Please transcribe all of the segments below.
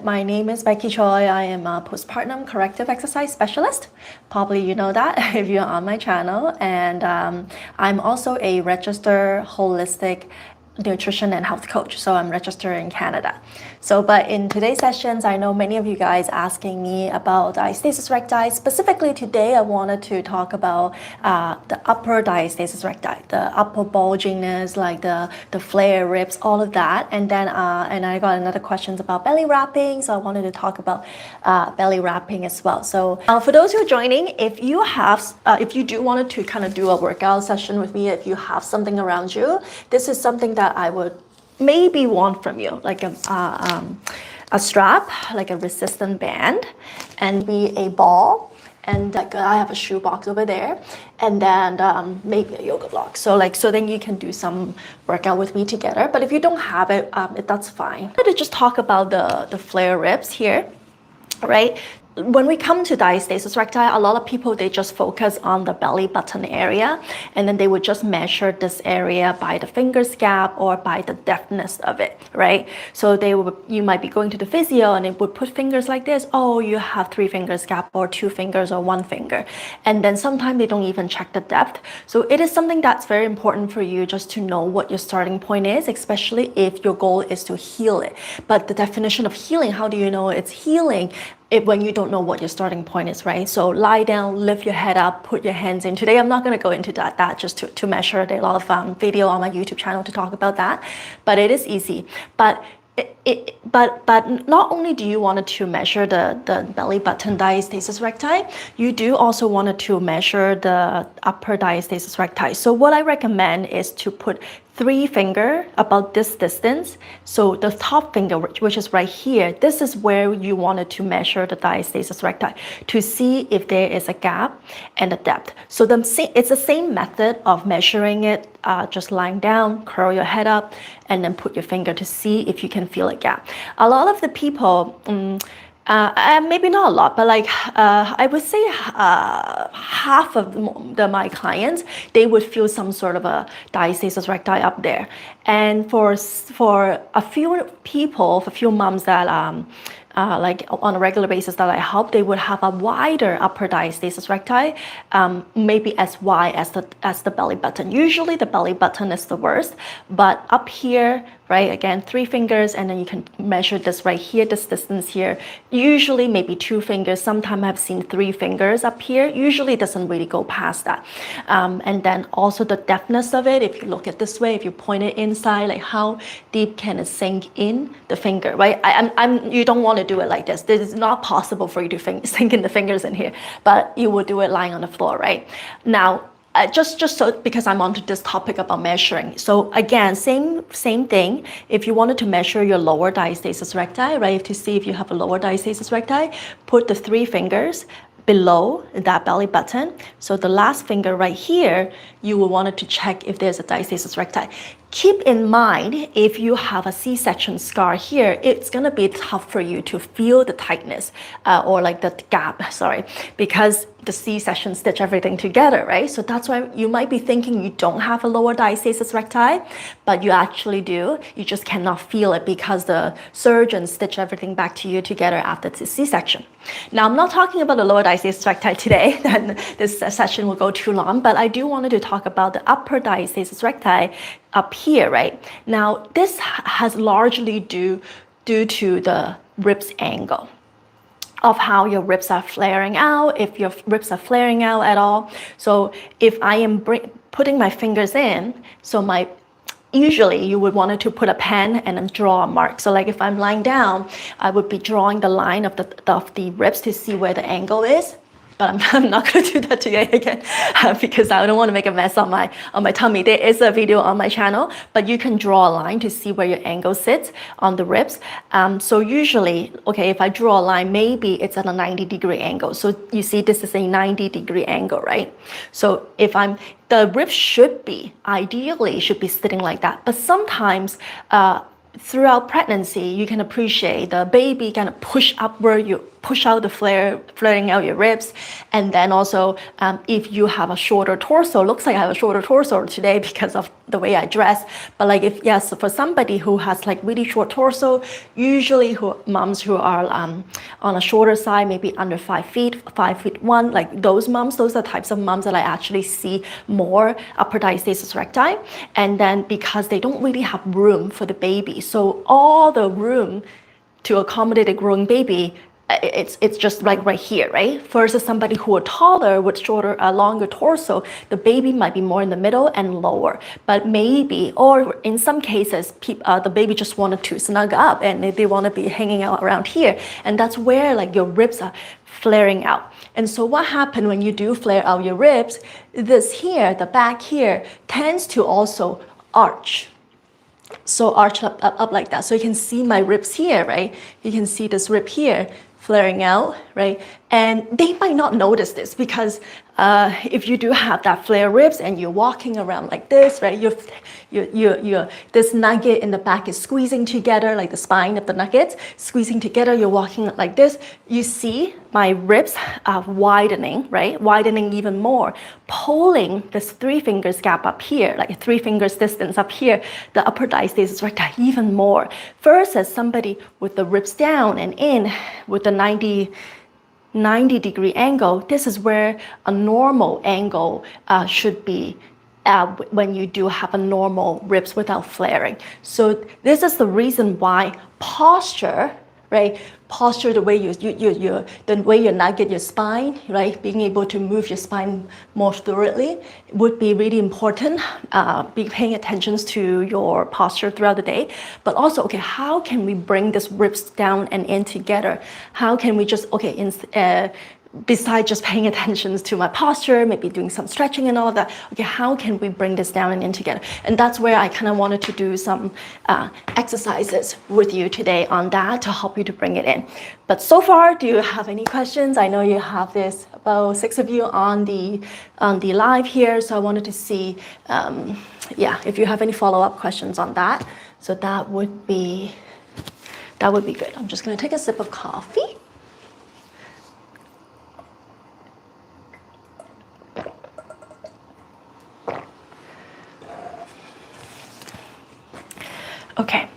My name is Becky Choi. I am a postpartum corrective exercise specialist. Probably you know that if you're on my channel. And I'm also a registered holistic nutrition and health coach. So I'm registered in Canada. But in today's sessions, I know many of you guys asking me about diastasis recti. Specifically today, I wanted to talk about the upper diastasis recti, the upper bulginess, like the flare ribs, all of that. And then and I got another questions about belly wrapping. So I wanted to talk about belly wrapping as well. So for those who are joining, if you do want to kind of do a workout session with me, if you have something around you, this is something that I would maybe want from you, like a strap, like a resistant band, and be a ball, and like I have a shoe box over there, and then maybe a yoga block. So then you can do some workout with me together. But if you don't have it, that's fine. I'm going to just talk about the flare ribs here, right? When we come to diastasis recti, a lot of people, they just focus on the belly button area, and then they would just measure this area by the fingers gap or by the depthness of it, right? So you might be going to the physio and it would put fingers like this. Oh, you have 3 fingers gap or 2 fingers or 1 finger. And then sometimes they don't even check the depth. So it is something that's very important for you just to know what your starting point is, especially if your goal is to heal it. But the definition of healing, how do you know it's healing? When you don't know what your starting point is, right? So lie down, lift your head up, put your hands in. Today, I'm not going to go into that just to measure. There's a lot of video on my YouTube channel to talk about that, but it is easy. But not only do you want to measure the belly button diastasis recti, you do also want to measure the upper diastasis recti. So what I recommend is to put 3 finger about this distance. So the top finger, which is right here, this is where you wanted to measure the diastasis recti to see if there is a gap and a depth. So it's the same method of measuring it, just lying down, curl your head up, and then put your finger to see if you can feel a gap. A lot of the people, maybe not a lot, but I would say half of my clients, they would feel some sort of a diastasis recti up there. And for a few people, for a few moms that like on a regular basis that I help, they would have a wider upper diastasis recti, maybe as wide as the belly button. Usually the belly button is the worst, but up here, right, again, 3 fingers, and then you can measure this right here, this distance here. Usually maybe 2 fingers. Sometimes I've seen 3 fingers up here. Usually it doesn't really go past that. And then also the depthness of it, if you look at this way, if you point it inside, like how deep can it sink in the finger, right? You don't want to do it like this. This is not possible for you to sink in the fingers in here, but you will do it lying on the floor, right? Now, just so, because I'm onto this topic about measuring. So again, same thing. If you wanted to measure your lower diastasis recti, right, to see if you have a lower diastasis recti, put the 3 fingers below that belly button. So the last finger right here, you will want to check if there's a diastasis recti. Keep in mind, if you have a C-section scar here, it's going to be tough for you to feel the tightness or like the gap, sorry, because the C-section stitch everything together, right? So that's why you might be thinking you don't have a lower diastasis recti, but you actually do. You just cannot feel it because the surgeon stitched everything back to you together after the C-section. Now, I'm not talking about the lower diastasis recti today, then this session will go too long, but I do want to talk about the upper diastasis recti up here, right? Now, this has largely due to the ribs angle of how your ribs are flaring out, if your ribs are flaring out at all. So if I am putting my fingers in, so usually you would want to put a pen and then draw a mark. So like if I'm lying down, I would be drawing the line of the ribs to see where the angle is. But I'm not going to do that today again because I don't want to make a mess on my tummy. There is a video on my channel, but you can draw a line to see where your angle sits on the ribs. So usually, okay, if I draw a line, maybe it's at a 90-degree angle. So you see this is a 90-degree angle, right? So the ribs ideally should be sitting like that. But sometimes throughout pregnancy, you can appreciate the baby kind of push upward, you push out the flaring out your ribs. And then also, if you have a shorter torso, looks like I have a shorter torso today because of the way I dress. But like if, yes, for somebody who has like really short torso, usually moms who are on a shorter side, maybe under 5 feet, 5'1", like those moms, those are types of moms that I actually see more upper diastasis recti. And then because they don't really have room for the baby, so all the room to accommodate a growing baby, it's just like right here, right? Versus somebody who are taller with shorter, longer torso, the baby might be more in the middle and lower. But maybe, or in some cases, the baby just wanted to snug up and they want to be hanging out around here. And that's where like your ribs are flaring out. And so what happens when you do flare out your ribs, this here, the back here, tends to also arch. So arch up like that. So you can see my ribs here, right? You can see this rib here flaring out, right? And they might not notice this because if you do have that flare ribs and you're walking around like this, right? This nugget in the back is squeezing together, like the spine of the nuggets squeezing together. You're walking like this. You see my ribs are widening, right? Widening even more, pulling this 3 fingers gap up here, like a 3 fingers distance up here, the upper diastasis recti even more, versus somebody with the ribs down and in with the 90-degree angle. This is where a normal angle should be when you do have a normal ribs without flaring. So this is the reason why posture, right? Posture, the way the way you nugget your spine, right? Being able to move your spine more fluidly would be really important. Be paying attention to your posture throughout the day. But also, okay, how can we bring this ribs down and in together? How can we just, besides just paying attention to my posture, maybe doing some stretching and all of that, okay, how can we bring this down and in together? And that's where I kind of wanted to do some exercises with you today on that to help you to bring it in. But so far, do you have any questions? I know you have this, about 6 of you on the live here, so I wanted to see, if you have any follow-up questions on that. So that would be good. I'm just gonna take a sip of coffee. Okay.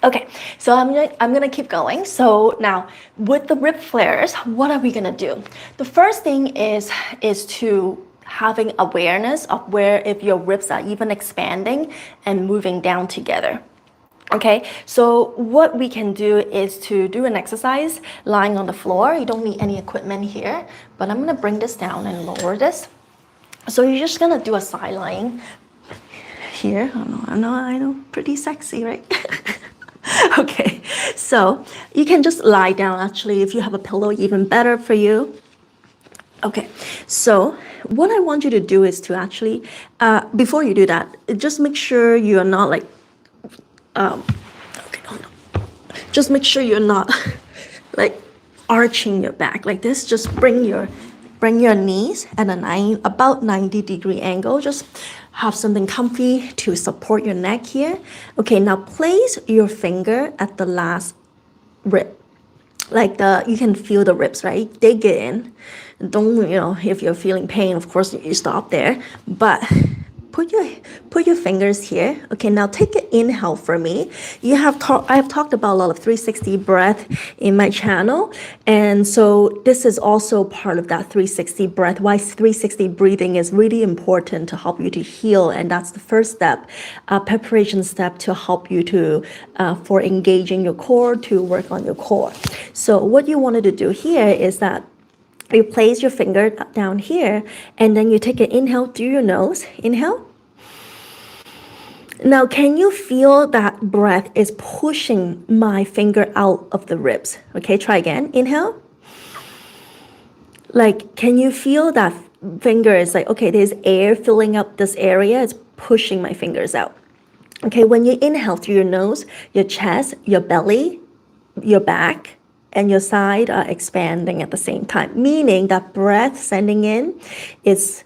Okay, so I'm gonna keep going. So now with the rib flares, what are we gonna do? The first thing is to having awareness of where if your ribs are even expanding and moving down together. Okay, so what we can do is to do an exercise lying on the floor. You don't need any equipment here, but I'm gonna bring this down and lower this. So you're just gonna do a side lying here. I know, pretty sexy, right? Okay, so you can just lie down. Actually, if you have a pillow, even better for you. Okay, so what I want you to do is to actually, before you do that, just make sure you're not like, just make sure you're not like arching your back like this. Just bring your knees at about 90-degree angle. Just have something comfy to support your neck here. Okay, now place your finger at the last rib. Like you can feel the ribs, right? Dig it in. Don't, if you're feeling pain, of course you stop there. But put your fingers here. Okay, now take an inhale for me. I have talked about a lot of 360 breath in my channel, and so this is also part of that 360 breath. Why 360 breathing is really important to help you to heal, and that's the first step, preparation step to help you to for engaging your core, to work on your core. So what you wanted to do here is that you place your finger down here, and then you take an inhale through your nose. Inhale. Now, can you feel that breath is pushing my finger out of the ribs? Okay, try again. Inhale. Like, can you feel that finger is like, okay, there's air filling up this area. It's pushing my fingers out. Okay, when you inhale through your nose, your chest, your belly, your back, and your side are expanding at the same time, meaning that breath sending in is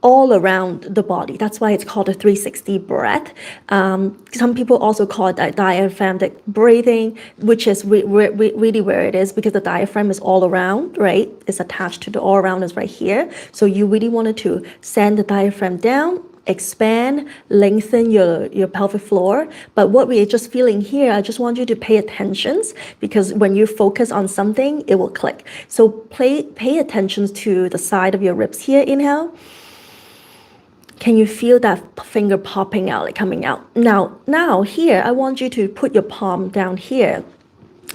all around the body. That's why it's called a 360 breath. Some people also call it diaphragmatic breathing, which is really where it is, because the diaphragm is all around, right? It's attached to the all around is right here. So you really wanted to send the diaphragm down, expand, lengthen your pelvic floor. But what we're just feeling here, I just want you to pay attention, because when you focus on something, it will click. So pay attention to the side of your ribs here. Inhale. Can you feel that finger popping out, like coming out? Now here, I want you to put your palm down here,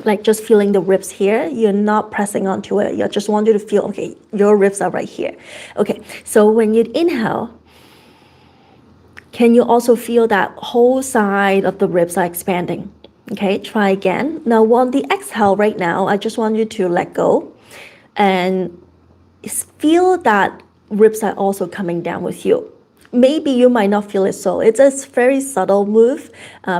like just feeling the ribs here. You're not pressing onto it. You just want you to feel, okay, your ribs are right here. Okay, so when you inhale, can you also feel that whole side of the ribs are expanding? Okay, try again. Now on the exhale right now, I just want you to let go and feel that ribs are also coming down with you. Maybe you might not feel it so. It's a very subtle move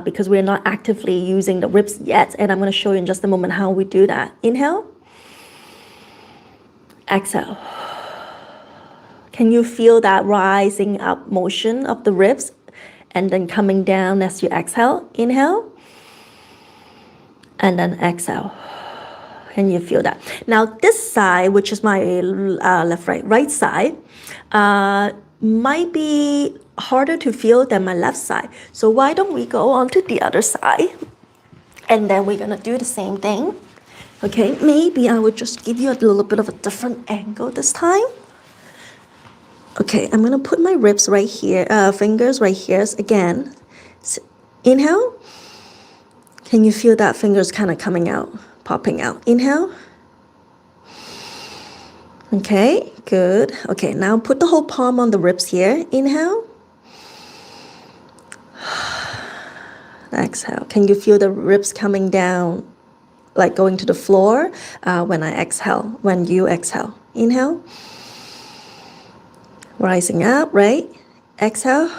because we're not actively using the ribs yet. And I'm going to show you in just a moment how we do that. Inhale. Exhale. Can you feel that rising up motion of the ribs and then coming down as you exhale? Inhale. And then exhale. Can you feel that? Now this side, which is my right side, might be harder to feel than my left side. So why don't we go on to the other side? And then we're gonna do the same thing. Okay, maybe I would just give you a little bit of a different angle this time. Okay, I'm gonna put my ribs right here, fingers right here again. So inhale. Can you feel that fingers kind of coming out, popping out? Inhale. Okay, good. Okay, now put the whole palm on the ribs here. Inhale. Exhale. Can you feel the ribs coming down, like going to the floor when you exhale? Inhale. Rising up, right? Exhale.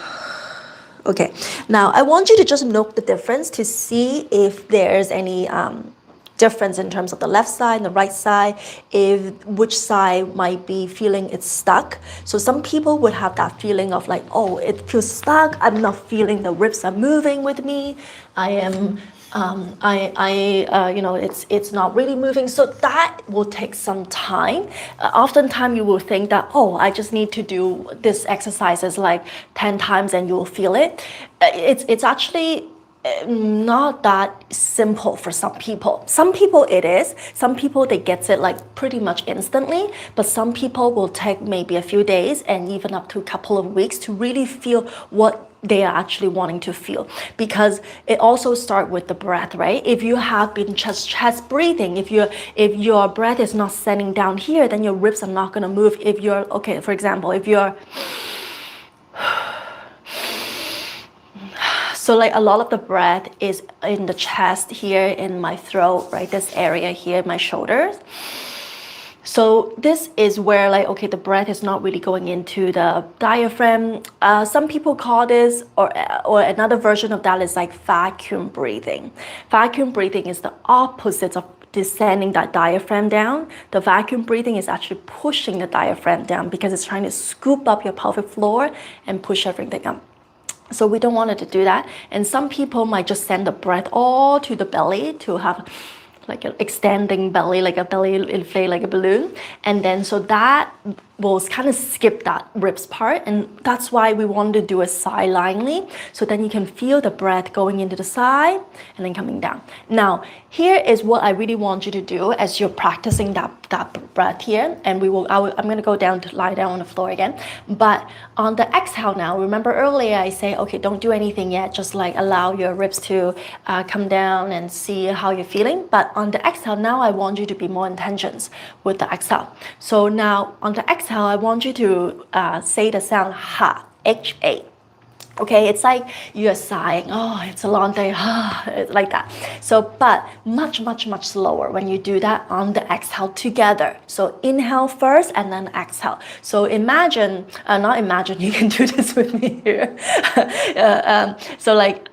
Okay, now I want you to just note the difference to see if there's any difference in terms of the left side and the right side, which side might be feeling it's stuck. So some people would have that feeling of like, oh, it feels stuck. I'm not feeling the ribs are moving with me. I am, it's not really moving. So that will take some time. Oftentimes you will think that, oh, I just need to do this exercises like 10 times and you will feel it. It's actually not that simple for some people. Some people it is. Some people they get it like pretty much instantly, but some people will take maybe a few days and even up to a couple of weeks to really feel what they are actually wanting to feel, because it also starts with the breath, right? If you have been chest breathing, if your breath is not setting down here, then your ribs are not going to move. If you're, okay, for example, if you're so like a lot of the breath is in the chest here, in my throat, right? This area here, my shoulders. So this is where like, okay, the breath is not really going into the diaphragm. Some people call this, or another version of that is like vacuum breathing. Vacuum breathing is the opposite of descending that diaphragm down. The vacuum breathing is actually pushing the diaphragm down because it's trying to scoop up your pelvic floor and push everything up. So we don't want it to do that. And some people might just send the breath all to the belly to have like an extending belly, like a belly inflate like a balloon. And then so that will kind of skip that ribs part. And that's why we want to do it sidelinely. So then you can feel the breath going into the side and then coming down. Now, here is what I really want you to do as you're practicing that breath here. And I'm going to go down to lie down on the floor again. But on the exhale now, remember earlier I say, okay, don't do anything yet. Just like allow your ribs to come down and see how you're feeling. But on the exhale now, I want you to be more intentions with the exhale. So now on the exhale, I want you to say the sound ha, H-A. Okay, it's like you're sighing, oh, it's a long day, like that. So, but much, much, much slower when you do that on the exhale together. So inhale first and then exhale. So imagine, not imagine, you can do this with me here. So like,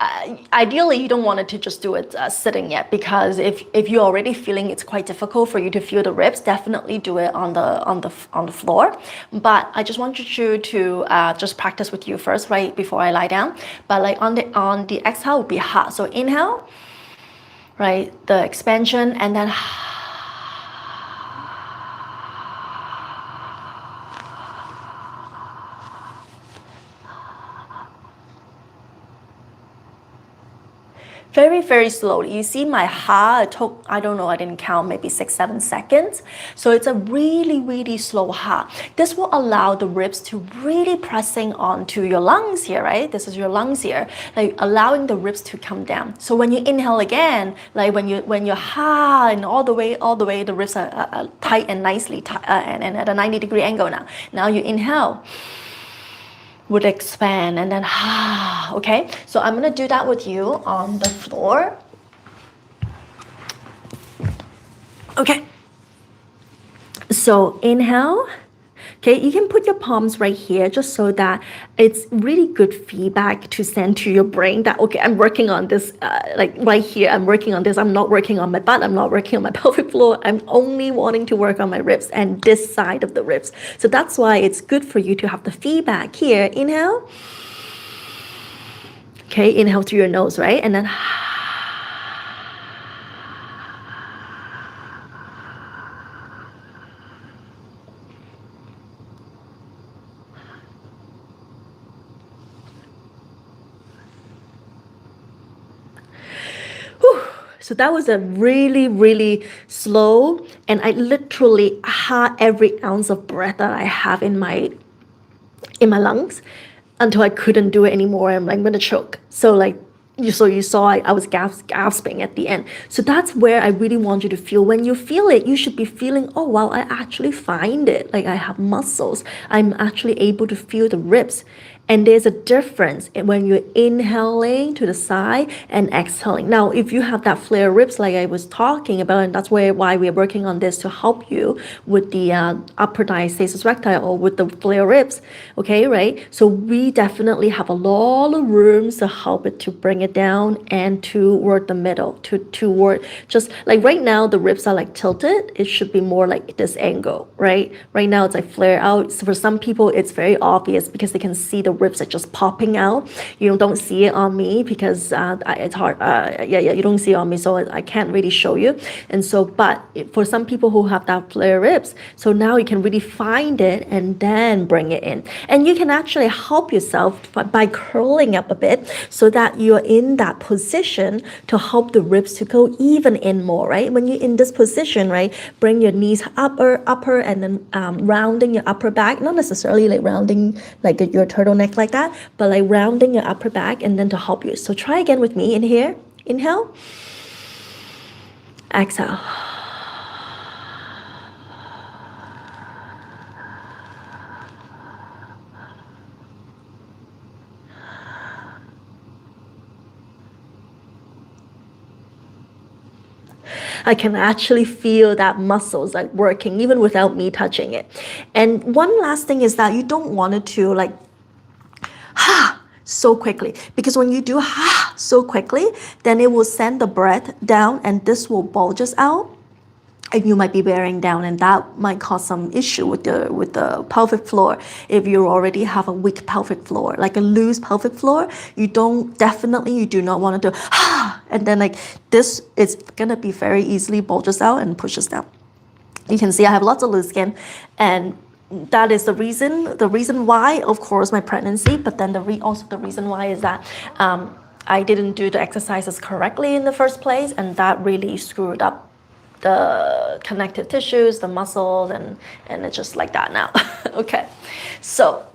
ideally you don't want it to just do it sitting yet, because if you're already feeling it's quite difficult for you to feel the ribs, definitely do it on the floor. But I just want you to just practice with you first, right before I lie down. But like on the exhale would be ha. So inhale, right, the expansion, and then very, very slowly. You see my ha, it took, I don't know, I didn't count, maybe 6-7 seconds. So it's a really, really slow ha. This will allow the ribs to really pressing onto your lungs here, right? This is your lungs here, like allowing the ribs to come down. So when you inhale again, like when you ha, and all the way, the ribs are tight and nicely and at a 90-degree angle now. Now you inhale, would expand, and then okay, so I'm gonna do that with you on the floor. Okay, so inhale. Okay, you can put your palms right here just so that it's really good feedback to send to your brain that, okay, I'm working on this, like right here, I'm working on this. I'm not working on my butt. I'm not working on my pelvic floor. I'm only wanting to work on my ribs and this side of the ribs. So that's why it's good for you to have the feedback here. Inhale. Okay, inhale through your nose, right? And then so that was a really, really slow, and I literally had every ounce of breath that I have in my lungs until I couldn't do it anymore. I'm like, I'm gonna choke. So like, you saw I was gasping at the end. So that's where I really want you to feel. When you feel it, you should be feeling, oh wow, I actually find it. Like I have muscles. I'm actually able to feel the ribs. And there's a difference when you're inhaling to the side and exhaling. Now, if you have that flare ribs like I was talking about, and that's why we're working on this to help you with the upper diastasis recti or with the flare ribs, okay, right? So we definitely have a lot of rooms to help it to bring it down and toward the middle, toward just like right now the ribs are like tilted. It should be more like this angle, right? Right now it's like flare out. So for some people, it's very obvious because they can see the ribs are just popping out. You don't see it on me because it's hard. You don't see it on me, so I can't really show you. And so, but for some people who have that flare ribs, so now you can really find it and then bring it in. And you can actually help yourself by curling up a bit so that you're in that position to help the ribs to go even in more, right? When you're in this position, right, bring your knees upper, and then rounding your upper back, not necessarily like rounding like your turtleneck like that, but like rounding your upper back, and then to help you. So try again with me in here. Inhale, exhale. I can actually feel that muscles like working even without me touching it. And one last thing is that you don't want it to like so quickly, because when you do so quickly, then it will send the breath down and this will bulges out, and you might be bearing down, and that might cause some issue with the pelvic floor. If you already have a weak pelvic floor, like a loose pelvic floor, you do not want to do and then like this is gonna be very easily bulges out and pushes down. You can see I have lots of loose skin, and that is the reason why, of course, my pregnancy, but then also the reason why is that I didn't do the exercises correctly in the first place, and that really screwed up the connective tissues, the muscles, and it's just like that now. Okay, so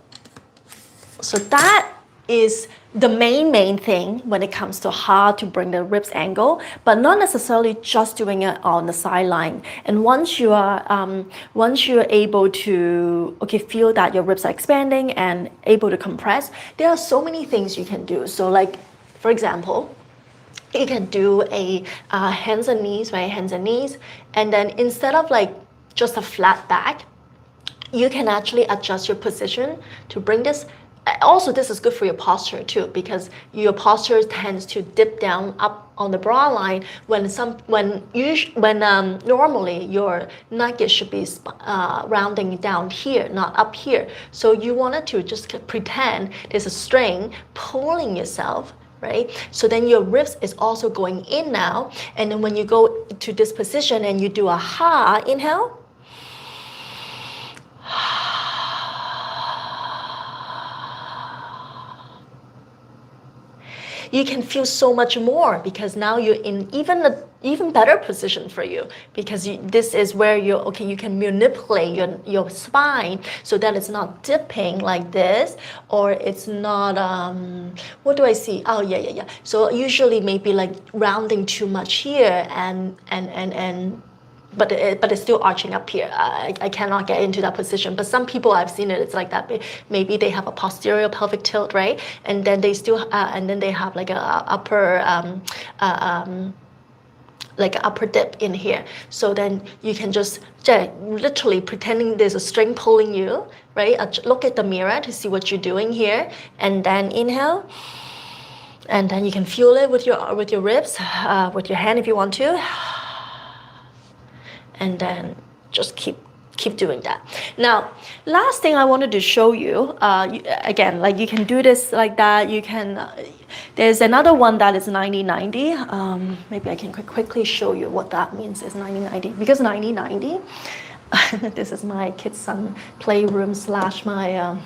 that is the main thing when it comes to how to bring the ribs angle, but not necessarily just doing it on the sideline. And once you're able to feel that your ribs are expanding and able to compress, there are so many things you can do. So like, for example, you can do a hands and knees, right? Hands and knees, and then instead of like just a flat back, you can actually adjust your position to bring this. Also, this is good for your posture too, because your posture tends to dip down up on the bra line when normally your neck should be rounding down here, not up here. So you wanted to just pretend there's a string pulling yourself, right? So then your ribs is also going in now, and then when you go to this position and you do a ha inhale, you can feel so much more, because now you're in even better position for you, because this is where you can manipulate your spine so that it's not dipping like this, or it's not what do I see? Oh yeah. So usually maybe like rounding too much here and but it's still arching up here. I cannot get into that position. But some people, I've seen it, it's like that. Maybe they have a posterior pelvic tilt, right? And then they still, and then they have like a upper dip in here. So then you can just literally pretending there's a string pulling you, right? Look at the mirror to see what you're doing here, and then inhale. And then you can feel it with your ribs, with your hand if you want to. And then just keep doing that. Now, last thing I wanted to show you, again, like you can do this like that. You can, there's another one that is 90-90. Maybe I can quickly show you what that means is 90-90. Because 90-90, this is my kids' son playroom / my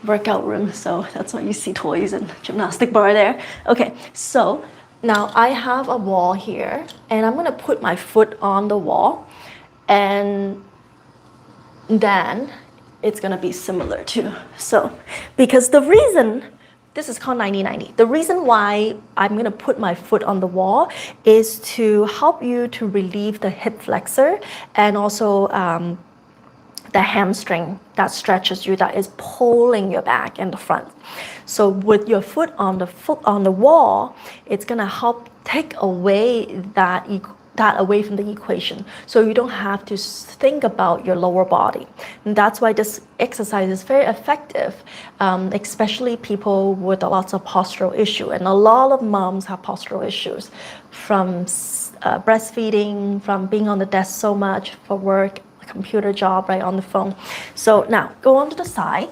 workout room. So that's why you see toys and gymnastic bar there. Okay, so now I have a wall here, and I'm gonna put my foot on the wall, and then it's gonna be similar too. So, because the reason, this is called 90-90. The reason why I'm gonna put my foot on the wall is to help you to relieve the hip flexor, and also the hamstring that stretches you, that is pulling your back and the front. So with your foot on the wall, it's gonna help take away that away from the equation, so you don't have to think about your lower body. And that's why this exercise is very effective, especially people with lots of postural issue. And a lot of moms have postural issues from breastfeeding, from being on the desk so much for work, computer job, right, on the phone. So now go on to the side,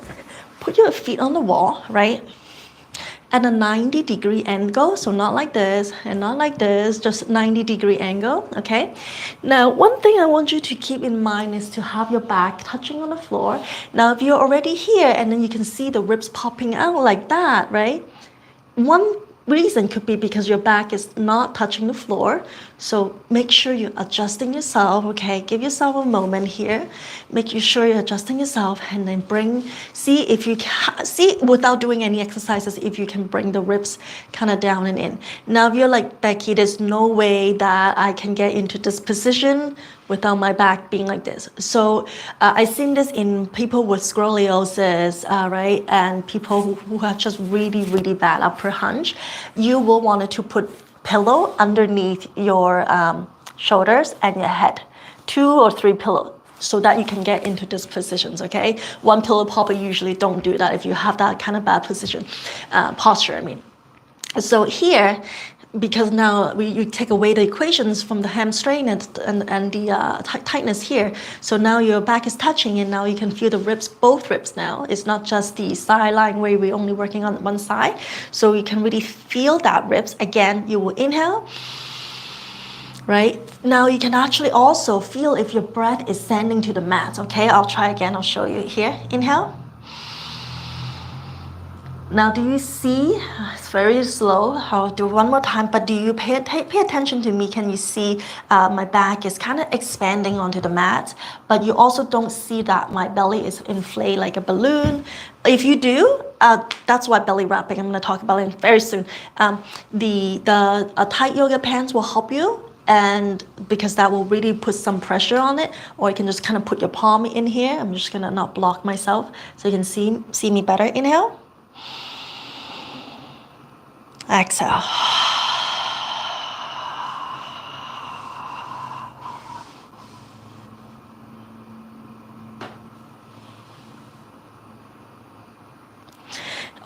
put your feet on the wall, right, at a 90-degree angle. So not like this and not like this, just 90-degree angle. Okay, now one thing I want you to keep in mind is to have your back touching on the floor. Now if you're already here and then you can see the ribs popping out like that, right, one reason could be because your back is not touching the floor. So make sure you're adjusting yourself, okay? Give yourself a moment here. Make sure you're adjusting yourself, and then see if you can, see without doing any exercises, if you can bring the ribs kind of down and in. Now, if you're like, Becky, there's no way that I can get into this position without my back being like this. So I've seen this in people with scoliosis, right? And people who have just really, really bad upper hunch. You will want to put pillow underneath your shoulders and your head, 2 or 3 pillows, so that you can get into these positions, okay? One pillow popper usually don't do that if you have that kind of bad position, posture, I mean. So here, because now you take away the equations from the hamstring and the tightness here. So now your back is touching, and now you can feel the ribs, both ribs now. It's not just the sideline where we're only working on one side. So you can really feel that ribs. Again, you will inhale, right? Now you can actually also feel if your breath is sending to the mat, okay? I'll try again, I'll show you here. Inhale. Now, do you see? It's very slow. I'll do one more time, but do you pay attention to me? Can you see my back is kind of expanding onto the mat, but you also don't see that my belly is inflated like a balloon. If you do, that's why belly wrapping. I'm going to talk about it very soon. The tight yoga pants will help you, and because that will really put some pressure on it, or you can just kind of put your palm in here. I'm just gonna not block myself so you can see me better. Inhale. Exhale.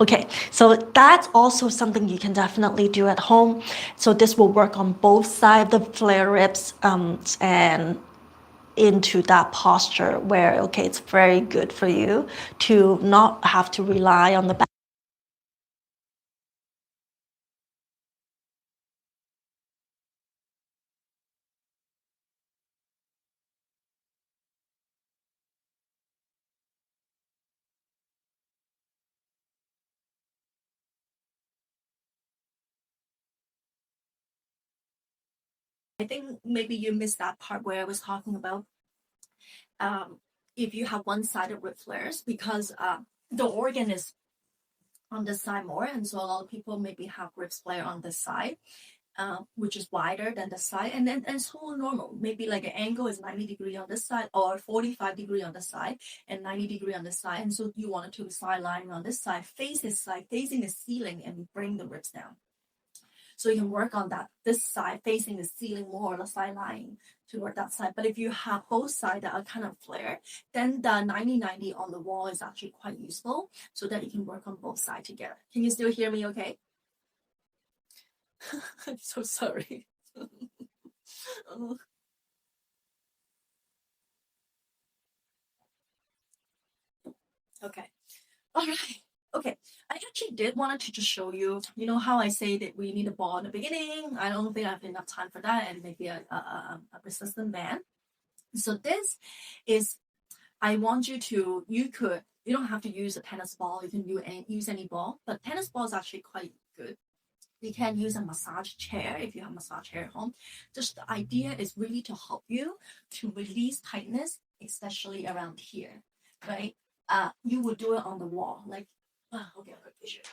Okay, so that's also something you can definitely do at home. So this will work on both sides of the flare ribs and into that posture where, okay, it's very good for you to not have to rely on the back. I think maybe you missed that part where I was talking about if you have one-sided rib flares, because the organ is on this side more, and so a lot of people maybe have rib flare on this side, which is wider than the side, and then it's whole normal. Maybe like an angle is 90-degree on this side or 45-degree on the side and 90-degree on this side, and so you want to side lying on this side, facing the ceiling, and bring the ribs down. So you can work on that, this side facing the ceiling more, the side lying toward that side. But if you have both sides that are kind of flared, then the 90-90 on the wall is actually quite useful so that you can work on both sides together. Can you still hear me okay? I'm so sorry. Okay. All right. Okay. I actually did wanted to just show you, you know how I say that we need a ball in the beginning? I don't think I have enough time for that, and maybe a resistant band. So this is, I want you to, you don't have to use a tennis ball. You can use any ball, but tennis ball is actually quite good. You can use a massage chair if you have a massage chair at home. Just the idea is really to help you to release tightness, especially around here, right? You would do it on the wall, like, okay, I'll push it.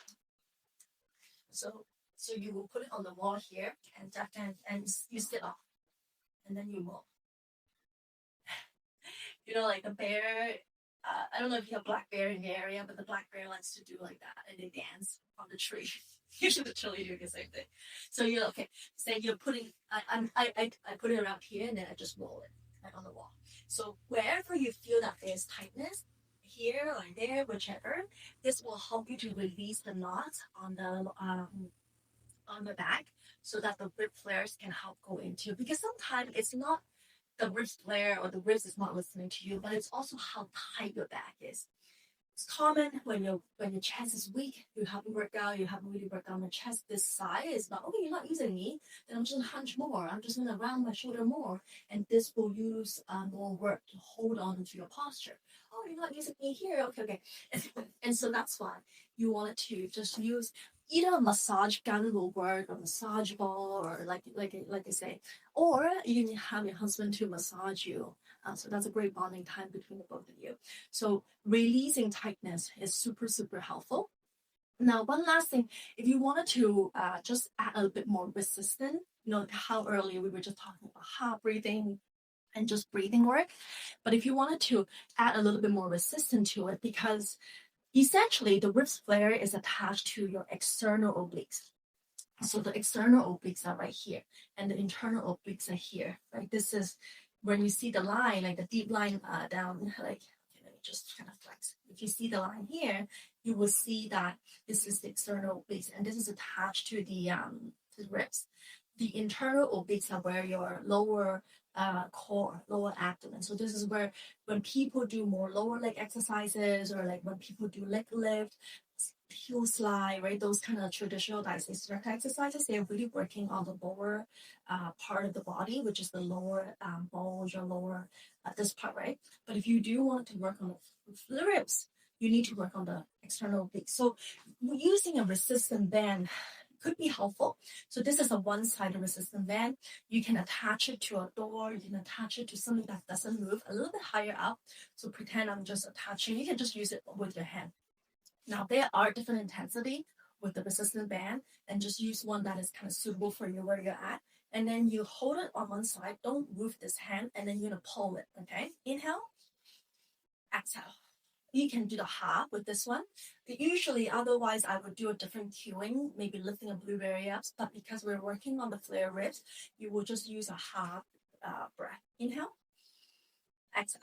So you will put it on the wall here, and you sit off, and then you move. You know, like the bear. I don't know if you have black bear in the area, but the black bear likes to do like that, and they dance on the tree. You should literally do the same thing. So you're okay. Say you're putting. I put it around here, and then I just roll it right on the wall. So wherever you feel that there's tightness, here or there, whichever, this will help you to release the knots on the back, so that the rib flares can help go into. Because sometimes it's not the ribs flare or the ribs is not listening to you, but it's also how tight your back is. It's common when your chest is weak, you haven't worked out, you haven't really worked on the chest. This side is not, okay, you're not using me, then I'm just gonna hunch more. I'm just gonna round my shoulder more, and this will use more work to hold on to your posture. Oh, you're not using me here. Okay, okay. And so that's why you wanted to just use either a massage gun will work, or massage ball, or like I say, or you can have your husband to massage you. So that's a great bonding time between the both of you. So releasing tightness is super, super helpful. Now, one last thing, if you wanted to just add a bit more resistance, you know, how earlier we were just talking about heart breathing and just breathing work. But if you wanted to add a little bit more resistance to it, because essentially the ribs flare is attached to your external obliques. So the external obliques are right here, and the internal obliques are here, right? This is when you see the line, like the deep line down, like, okay, let me just kind of flex. If you see the line here, you will see that this is the external obliques, and this is attached to the ribs. The internal obliques are where your lower core, lower abdomen. So this is where when people do more lower leg exercises, or like when people do leg lift, heel slide, right? Those kind of traditional diastasis recti exercises, they're really working on the lower part of the body, which is the lower bulge or lower this part, right? But if you do want to work on the ribs, you need to work on the external obliques. So using a resistant band could be helpful. So this is a one-sided resistant band. You can attach it to a door. You can attach it to something that doesn't move a little bit higher up. So pretend I'm just attaching. You can just use it with your hand. Now there are different intensity with the resistant band, and just use one that is kind of suitable for you where you're at. And then you hold it on one side. Don't move this hand, and then you're gonna pull it. Okay, inhale, exhale. You can do the half with this one. Usually, otherwise, I would do a different cueing, maybe lifting a blueberry up. But because we're working on the flare ribs, you will just use a half breath. Inhale, exhale.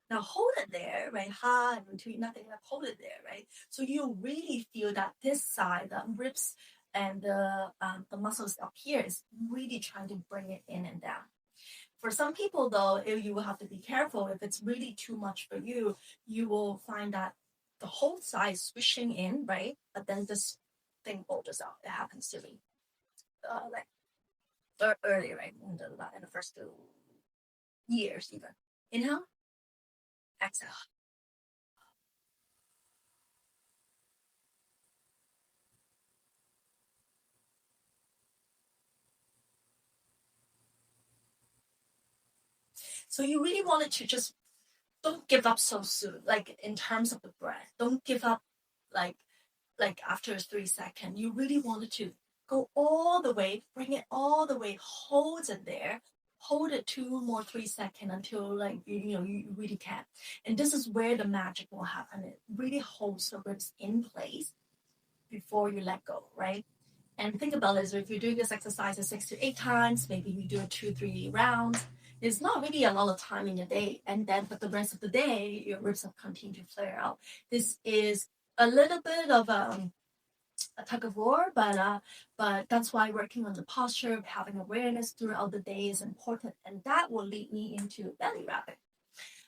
Now hold it there, right? Ha, and between nothing, hold it there, right? So you really feel that this side, the ribs and the muscles up here is really trying to bring it in and down. For some people, though, you will have to be careful. If it's really too much for you, you will find that the whole side is swishing in, right? But then this thing bulges out. It happens to me, like early, right? In the first 2 years, even. Inhale, exhale. So you really wanted to just don't give up so soon, like in terms of the breath. Don't give up like after 3 seconds. You really wanted to go all the way, bring it all the way, hold it there, hold it 2 more 3 seconds until like you really can. And this is where the magic will happen. It really holds the ribs in place before you let go, right? And think about this, if you're doing this exercise 6 to 8 times, maybe you do it 2-3 rounds. It's not really a lot of time in your day. And then, but the rest of the day, your ribs will continue to flare out. This is a little bit of a tug of war, but that's why working on the posture, having awareness throughout the day is important. And that will lead me into belly wrapping.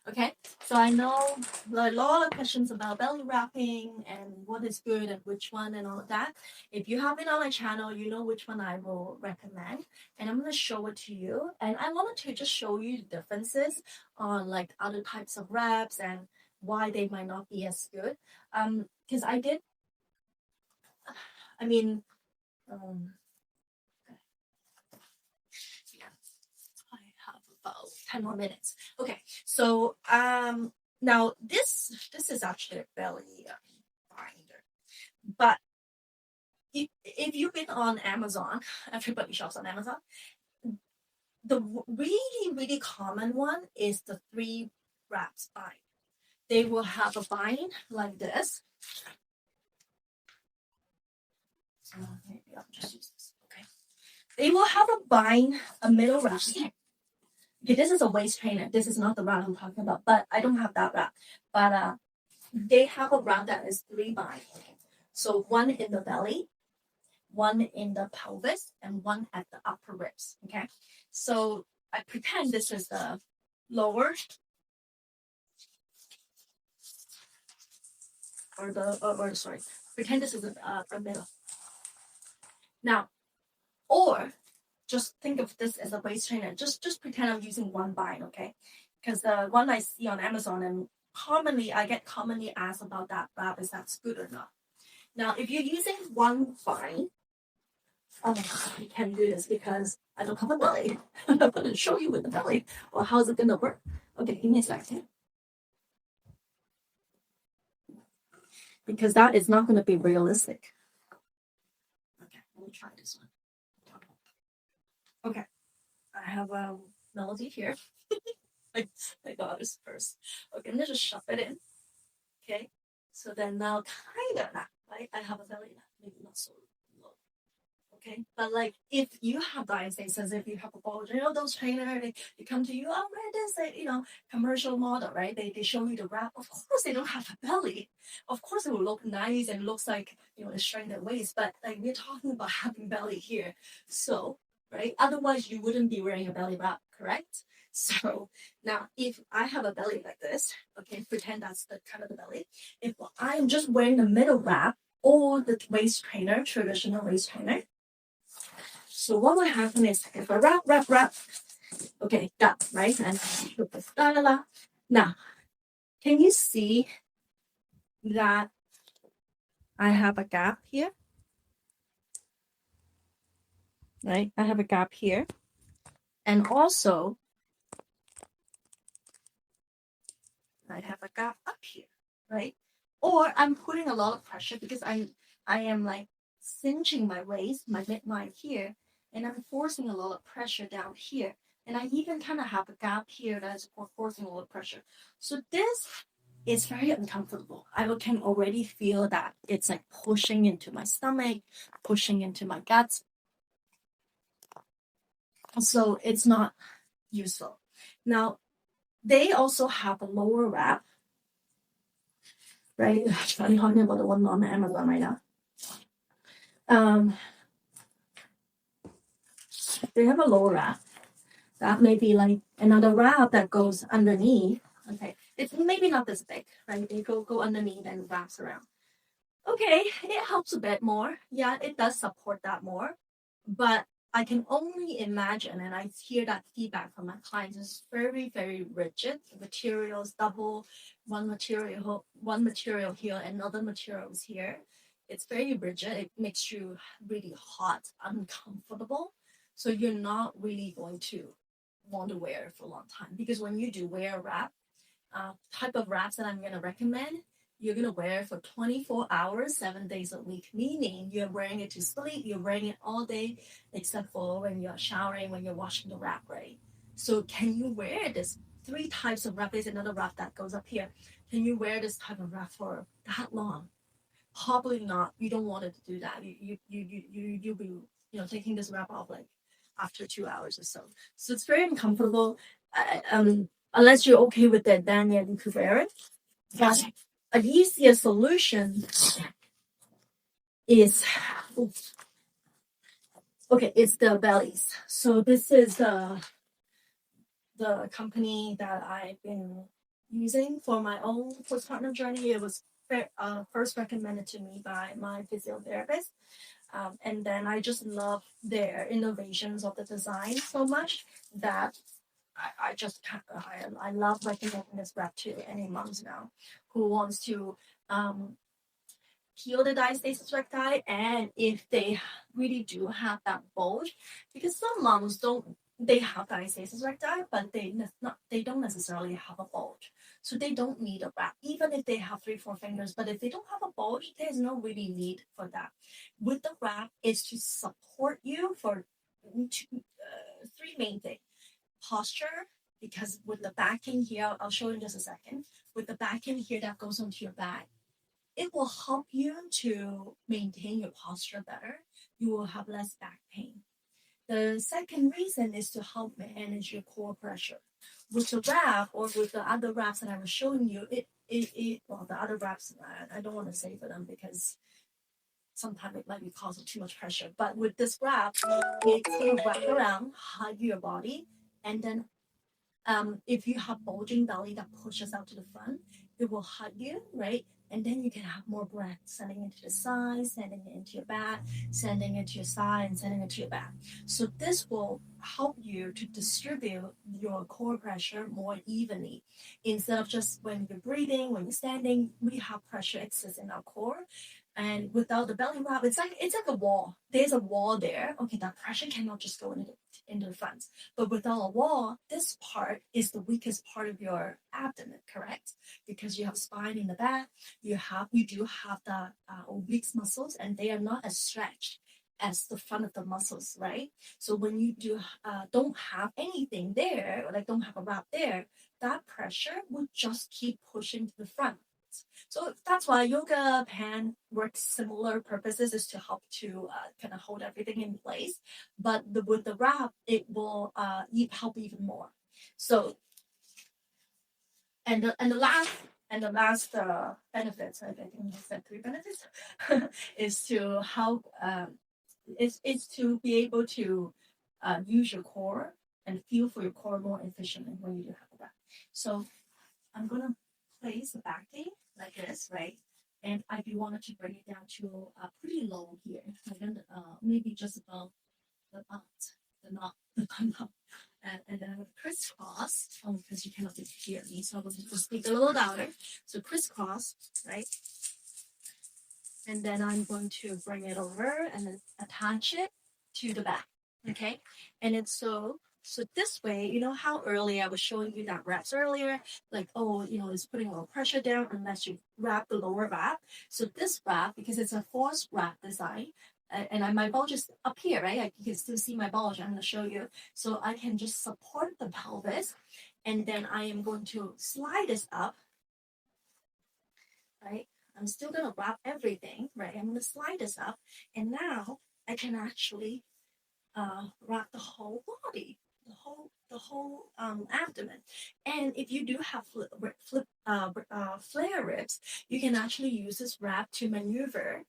Okay, so I know a lot of questions about belly wrapping and what is good and which one and all of that. If you have it on my channel, you know which one I will recommend, and I'm going to show it to you. And I wanted to just show you the differences on like other types of reps and why they might not be as good. Because I did, I mean, about 10 more minutes. Okay, so now this is actually a belly binder, but if you've been on Amazon, everybody shops on Amazon. The really common one is the 3 wraps bind. They will have a bind like this. Maybe I'll just use this. Okay, they will have a bind, a middle wrap. Okay, this is a waist trainer. This is not the wrap I'm talking about, but I don't have that wrap. But they have a wrap that is 3 bind. So one in the belly, one in the pelvis, and one at the upper ribs. Okay, so I pretend this is the lower or sorry, pretend this is the middle. Now, or just think of this as a waist trainer. Just pretend I'm using one bind, okay? Because the one I see on Amazon and I get commonly asked about that wrap, is that's good or not. Now, if you're using one bind, you can do this because I don't have a belly. I'm going to show you with the belly. Well, how's it going to work? Okay, give me a second. Because that is not going to be realistic. Okay, let me try this one. Okay, I have a melody here. I got this first. Okay, I'm gonna just shove it in. Okay, so then now kind of right? I have a belly, maybe not so low. Okay, but like if you have diastasis, if you have a bulge, those trainers, they come to you, oh, wear this, commercial model, right? They show you the wrap. Of course, they don't have a belly. Of course, it will look nice and looks like it's showing their waist, but like we're talking about having belly here, so right? Otherwise, you wouldn't be wearing a belly wrap, correct? So now, if I have a belly like this, okay, pretend that's the kind of the belly. If I'm just wearing the middle wrap or the waist trainer, traditional waist trainer. So what will happen is if I wrap, Okay, gut, right? And la la la. Now, can you see that I have a gap here? Right? I have a gap here. And also, I have a gap up here, right? Or I'm putting a lot of pressure because I am like cinching my waist, my midline here, and I'm forcing a lot of pressure down here. And I even kind of have a gap here that's forcing a lot of pressure. So this is very uncomfortable. I can already feel that it's like pushing into my stomach, pushing into my guts. So it's not useful. Now, they also have a lower wrap, right? I'm talking about the one on Amazon right now. They have a lower wrap. That may be like another wrap that goes underneath. Okay, it's maybe not this big, right? They go underneath and wraps around. Okay, it helps a bit more. Yeah, it does support that more, but I can only imagine, and I hear that feedback from my clients, is very, very rigid. The materials double, one material here, another material is here. It's very rigid. It makes you really hot, uncomfortable. So you're not really going to want to wear it for a long time because when you do wear a wrap, type of wraps that I'm going to recommend, you're going to wear it for 24 hours, 7 days a week, meaning you're wearing it to sleep, you're wearing it all day, except for when you're showering, when you're washing the wrap, right? So can you wear this? Three types of wrap. There's another wrap that goes up here. Can you wear this type of wrap for that long? Probably not. You don't want it to do that. You'll be taking this wrap off like after 2 hours or so. So it's very uncomfortable. Unless you're okay with it, then yeah, you could wear it. But an easier solution is okay. It's the bellies. So this is the company that I've been using for my own postpartum journey. It was first recommended to me by my physiotherapist. And then I just love their innovations of the design so much that I just I love recommending this wrap to any moms now who wants to heal the diastasis recti, and if they really do have that bulge, because some moms don't, they have diastasis recti, but they don't necessarily have a bulge, so they don't need a wrap, even if they have 3-4 fingers. But if they don't have a bulge, there's no really need for that. With the wrap, is to support you for three main things: posture, because with the backing here, I'll show you in just a second. With the backing here that goes onto your back, it will help you to maintain your posture better. You will have less back pain. The second reason is to help manage your core pressure. With the wrap or with the other wraps that I was showing you, well, the other wraps, I don't want to say for them because sometimes it might be causing too much pressure. But with this wrap, it's going to wrap around, hug your body, and then if you have bulging belly that pushes out to the front, it will hug you, right? And then you can have more breath sending into the side, sending it into your back, sending it to your side, and sending it to your back. So this will help you to distribute your core pressure more evenly. Instead of just when you're breathing, when you're standing, we have pressure excess in our core. And without the belly wrap, it's like a wall. There's a wall there. Okay, that pressure cannot just go into the front. But without a wall, this part is the weakest part of your abdomen, correct? Because you have spine in the back, you do have the obliques muscles, and they are not as stretched as the front of the muscles, right? So when you don't have anything there, or like don't have a wrap there, that pressure will just keep pushing to the front. So that's why yoga pant works similar purposes, is to help to kind of hold everything in place. But with the wrap, it will help even more. So the last benefits, I think I said 3 benefits, is to help is to be able to use your core and feel for your core more efficiently when you do have a wrap. So I'm gonna place the back knee like this, right? And I do wanted to bring it down to pretty low here, maybe just above the knot, the knot. And then crisscross, because you cannot hear me, so I'm going to speak a little louder. So crisscross, right? And then I'm going to bring it over and then attach it to the back, okay? And it's so this way, you know how earlier I was showing you that wraps earlier, like, oh, it's putting a little pressure down unless you wrap the lower wrap. So this wrap, because it's a forced wrap design, and my bulge is up here, right? You can still see my bulge. I'm going to show you. So I can just support the pelvis, and then I am going to slide this up, right? I'm still going to wrap everything, right? I'm going to slide this up, and now I can actually wrap the whole body, the whole abdomen. And if you do have flare ribs, you can actually use this wrap to maneuver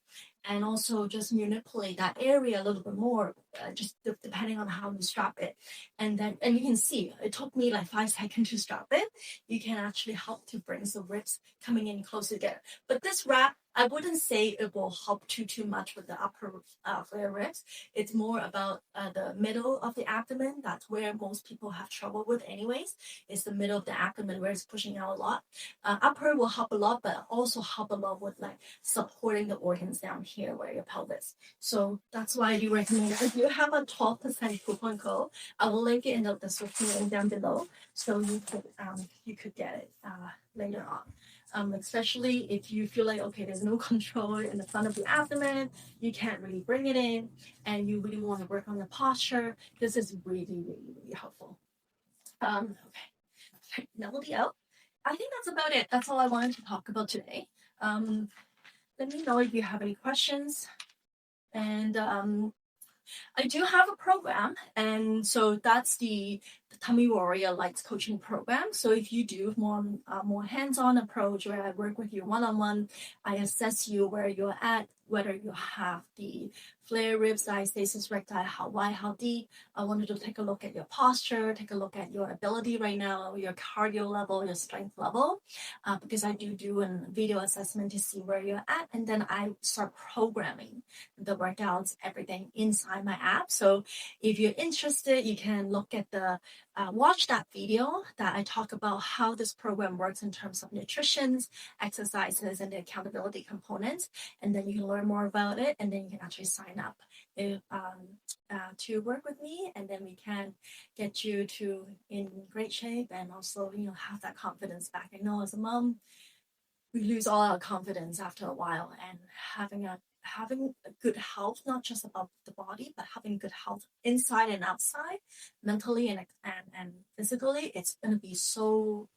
and also just manipulate that area a little bit more, just depending on how you strap it. And you can see it took me like 5 seconds to strap it. You can actually help to bring the ribs coming in closer together. But this wrap, I wouldn't say it will help too much with the upper flare ribs. It's more about the middle of the abdomen. That's where most people have trouble with anyways. It's the middle of the abdomen where it's pushing out a lot. Upper will help a lot, but also help a lot with like supporting the organs down here where your pelvis. So that's why I do recommend if you have a 12% coupon code, I will link it in the description link down below, so you could get it later on. Especially if you feel like, okay, there's no control in the front of the abdomen, you can't really bring it in, and you really want to work on the posture, this is really, really, really helpful. Okay, melody out. I think that's about it. That's all I wanted to talk about today. Let me know if you have any questions. And I do have a program, and so that's the Tummy Warrior Lights coaching program. So if you do more hands-on approach where I work with you one-on-one, I assess you where you're at, whether you have the flare ribs, diastasis recti, how wide, how deep. I wanted to take a look at your posture, take a look at your ability right now, your cardio level, your strength level, because I do a video assessment to see where you're at, and then I start programming the workouts, everything inside my app. So if you're interested, you can look at watch that video that I talk about how this program works in terms of nutrition, exercises, and the accountability components. And then you can learn more about it, and then you can actually sign up to work with me, and then we can get you to in great shape and also have that confidence back. I know as a mom, we lose all our confidence after a while, and having a good health, not just about the body, but having good health inside and outside, mentally and physically, it's going to be so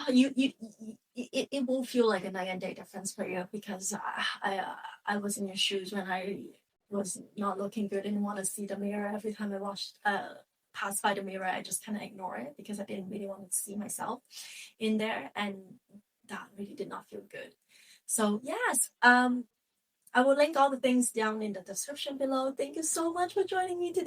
it will feel like a night and day difference for you, because I was in your shoes when I was not looking good and want to see the mirror. Every time I watched pass by the mirror, I just kind of ignore it because I didn't really want to see myself in there, and that really did not feel good. So yes, I will link all the things down in the description below. Thank you so much for joining me today.